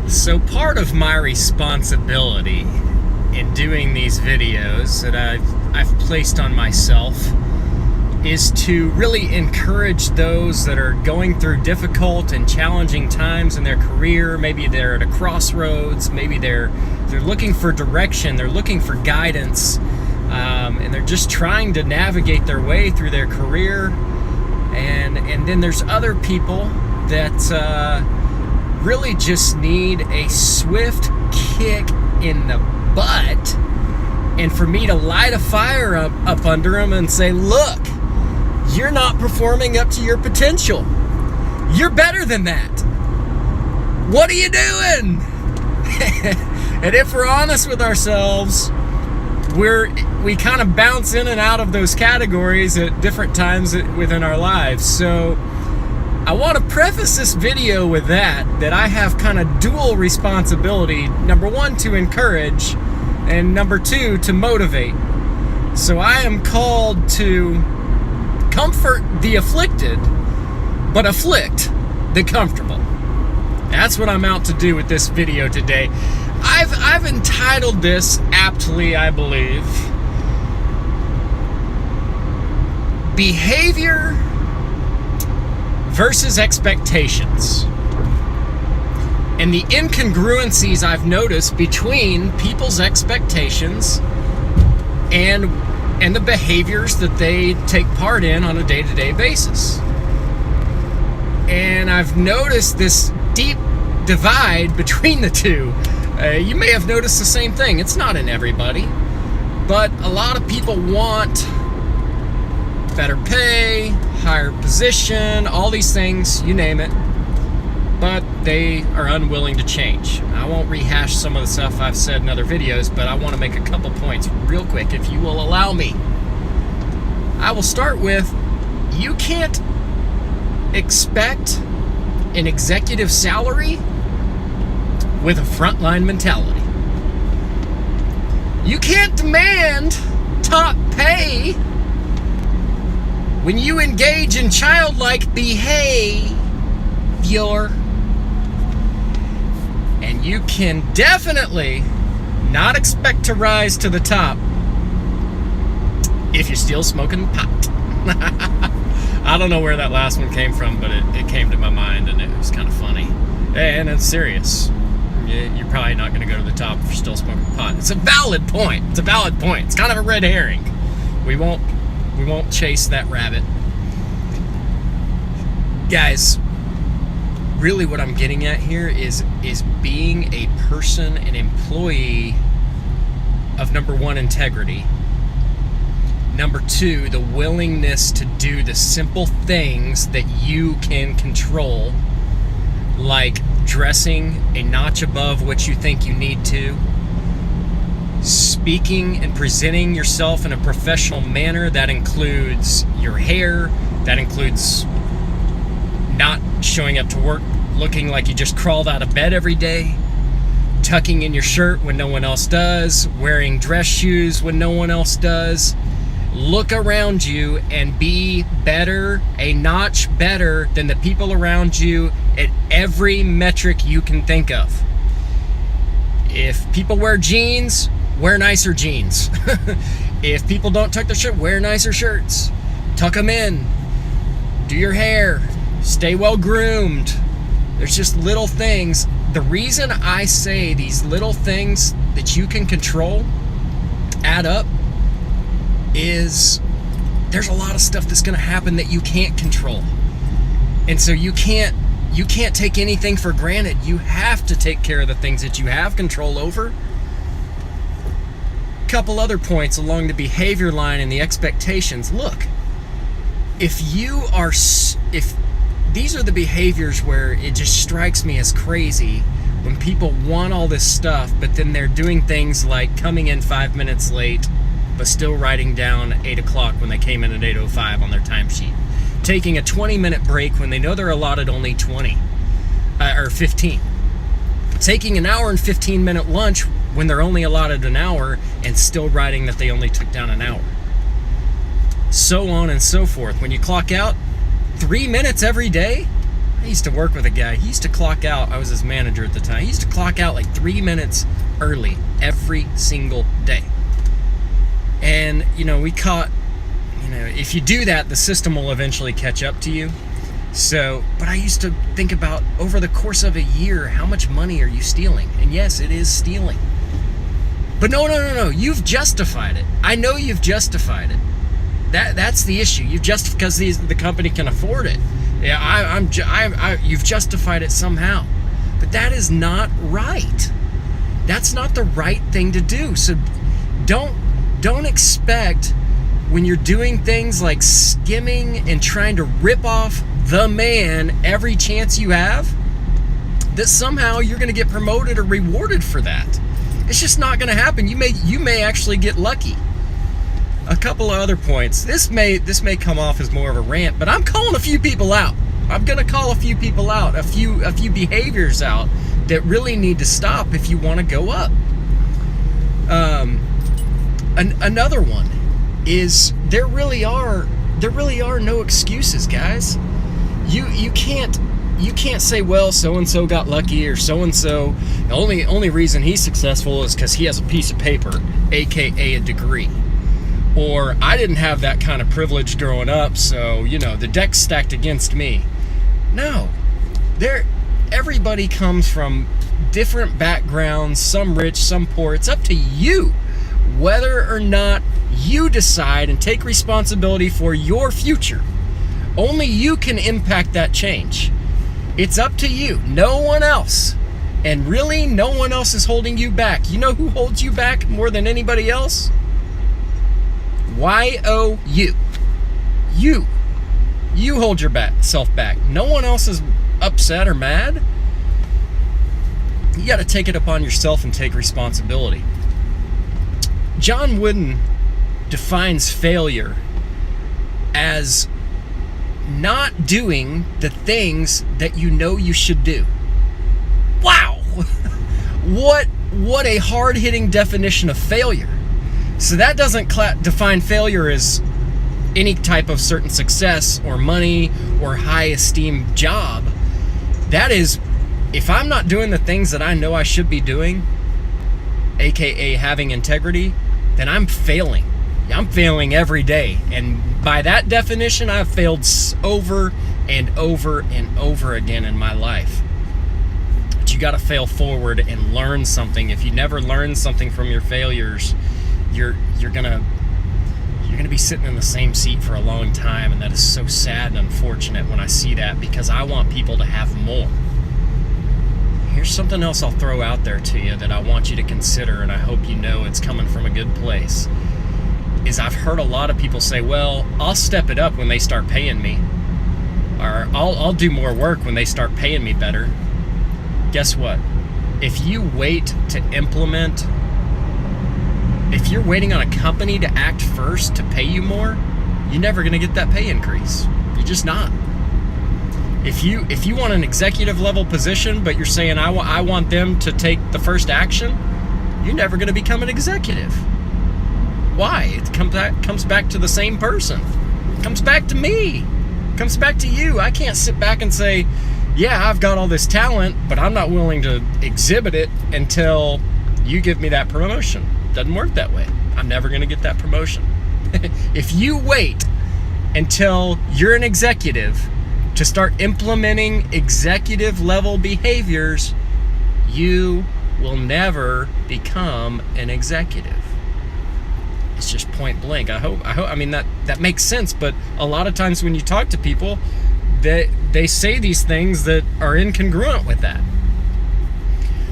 So part of my responsibility in doing these videos that I've placed on myself is to really encourage those that are going through difficult and challenging times in their career. Maybe they're at a crossroads, maybe they're looking for direction, they're looking for guidance, and they're just trying to navigate their way through their career. And then there's other people that really just need a swift kick in the butt, and for me to light a fire up under them and say, look, you're not performing up to your potential. You're better than that. What are you doing? And if we're honest with ourselves, we kind of bounce in and out of those categories at different times within our lives. So I want to preface this video with that I have kind of dual responsibility. Number one, to encourage, and number two, to motivate. So I am called to comfort the afflicted, but afflict the comfortable. That's what I'm out to do with this video today. I've entitled this aptly, I believe, Behavior versus Expectations, and the incongruencies I've noticed between people's expectations and the behaviors that they take part in on a day-to-day basis. And I've noticed this deep divide between the two. You may have noticed the same thing. It's not in everybody, but a lot of people want better pay, higher position, all these things, you name it, but they are unwilling to change. I won't rehash some of the stuff I've said in other videos, but I want to make a couple points real quick, if you will allow me. I will start with, you can't expect an executive salary with a frontline mentality. You can't demand top pay when you engage in childlike behavior. And you can definitely not expect to rise to the top if you're still smoking pot. I don't know where that last one came from, but it came to my mind, and it was kind of funny. And it's serious. You're probably not going to go to the top if you're still smoking pot. It's a valid point. It's kind of a red herring. We won't chase that rabbit. Guys, really what I'm getting at here is being a person, an employee of, number one, integrity. Number two, the willingness to do the simple things that you can control, like dressing a notch above what you think you need to, speaking and presenting yourself in a professional manner. That includes your hair, that includes not showing up to work looking like you just crawled out of bed every day, tucking in your shirt when no one else does, wearing dress shoes when no one else does. Look around you and be better, a notch better than the people around you at every metric you can think of. If people wear jeans, wear nicer jeans. If people don't tuck their shirt, wear nicer shirts. Tuck them in. Do your hair. Stay well groomed. There's just little things. The reason I say these little things that you can control add up is there's a lot of stuff that's going to happen that you can't control. And so you can't take anything for granted. You have to take care of the things that you have control over. Couple other points along the behavior line and the expectations. Look, if these are the behaviors where it just strikes me as crazy when people want all this stuff, but then they're doing things like coming in 5 minutes late, but still writing down 8 o'clock when they came in at 8:05 on their timesheet. Taking a 20-minute break when they know they're allotted only 20 or 15. Taking an hour and 15-minute lunch when they're only allotted an hour and still writing that they only took down an hour. So on and so forth. When you clock out, 3 minutes every day I used to work with a guy. He used to clock out. I was his manager at the time. He used to clock out like 3 minutes early every single day. And, we caught, if you do that, the system will eventually catch up to you. So, but I used to think about, over the course of a year, how much money are you stealing? And yes, it is stealing. But no, you've justified it. I know you've justified it. That's the issue. You've just, because the company can afford it. Yeah, you've justified it somehow. But that is not right. That's not the right thing to do. So don't expect, when you're doing things like skimming and trying to rip off the man every chance you have, that somehow you're going to get promoted or rewarded for that. It's just not going to happen. You may actually get lucky. A couple of other points. This may come off as more of a rant, but I'm calling a few people out. I'm going to call a few people out, a few behaviors out that really need to stop if you want to go up. Another one is there really are no excuses, guys. You can't say, well, so-and-so got lucky, or so-and-so, the only reason he's successful is because he has a piece of paper, aka a degree. Or, I didn't have that kind of privilege growing up, so, the deck's stacked against me. No. Everybody comes from different backgrounds, some rich, some poor. It's up to you whether or not you decide and take responsibility for your future. Only you can impact that change. It's up to you, no one else. And really, no one else is holding you back. You know who holds you back more than anybody else? Y-O-U. You hold yourself back. No one else is upset or mad. You got to take it upon yourself and take responsibility. John Wooden defines failure as not doing the things that you know you should do. Wow! What a hard-hitting definition of failure. So that doesn't define failure as any type of certain success or money or high-esteemed job. That is, if I'm not doing the things that I know I should be doing, aka having integrity, then I'm failing. I'm failing every day. And by that definition, I've failed over and over and over again in my life. But you got to fail forward and learn something. If you never learn something from your failures, you're gonna be sitting in the same seat for a long time, and that is so sad and unfortunate when I see that, because I want people to have more. Here's something else I'll throw out there to you that I want you to consider, and I hope you know it's coming from a good place. Is I've heard a lot of people say, well, I'll step it up when they start paying me, or I'll do more work when they start paying me better. Guess what? If you wait to implement, if you're waiting on a company to act first to pay you more, you're never going to get that pay increase. You're just not. If you want an executive level position, but you're saying I want them to take the first action, you're never going to become an executive. Why? It comes back to the same person. It comes back to me. It comes back to you. I can't sit back and say, yeah, I've got all this talent, but I'm not willing to exhibit it until you give me that promotion. Doesn't work that way. I'm never going to get that promotion. If you wait until you're an executive to start implementing executive level behaviors, you will never become an executive. It's just point blank. I mean that makes sense, but a lot of times when you talk to people, they say these things that are incongruent with that.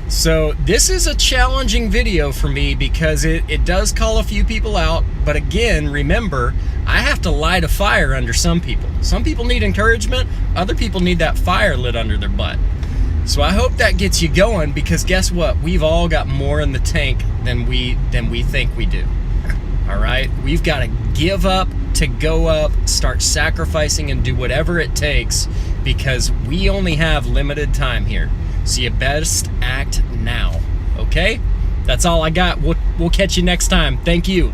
So this is a challenging video for me because it does call a few people out, but again, remember, I have to light a fire under some people. Some people need encouragement, other people need that fire lit under their butt. So I hope that gets you going, because guess what? We've all got more in the tank than we think we do. All right? We've got to give up to go up, start sacrificing and do whatever it takes, because we only have limited time here. So you best act now, okay? That's all I got. We'll catch you next time. Thank you.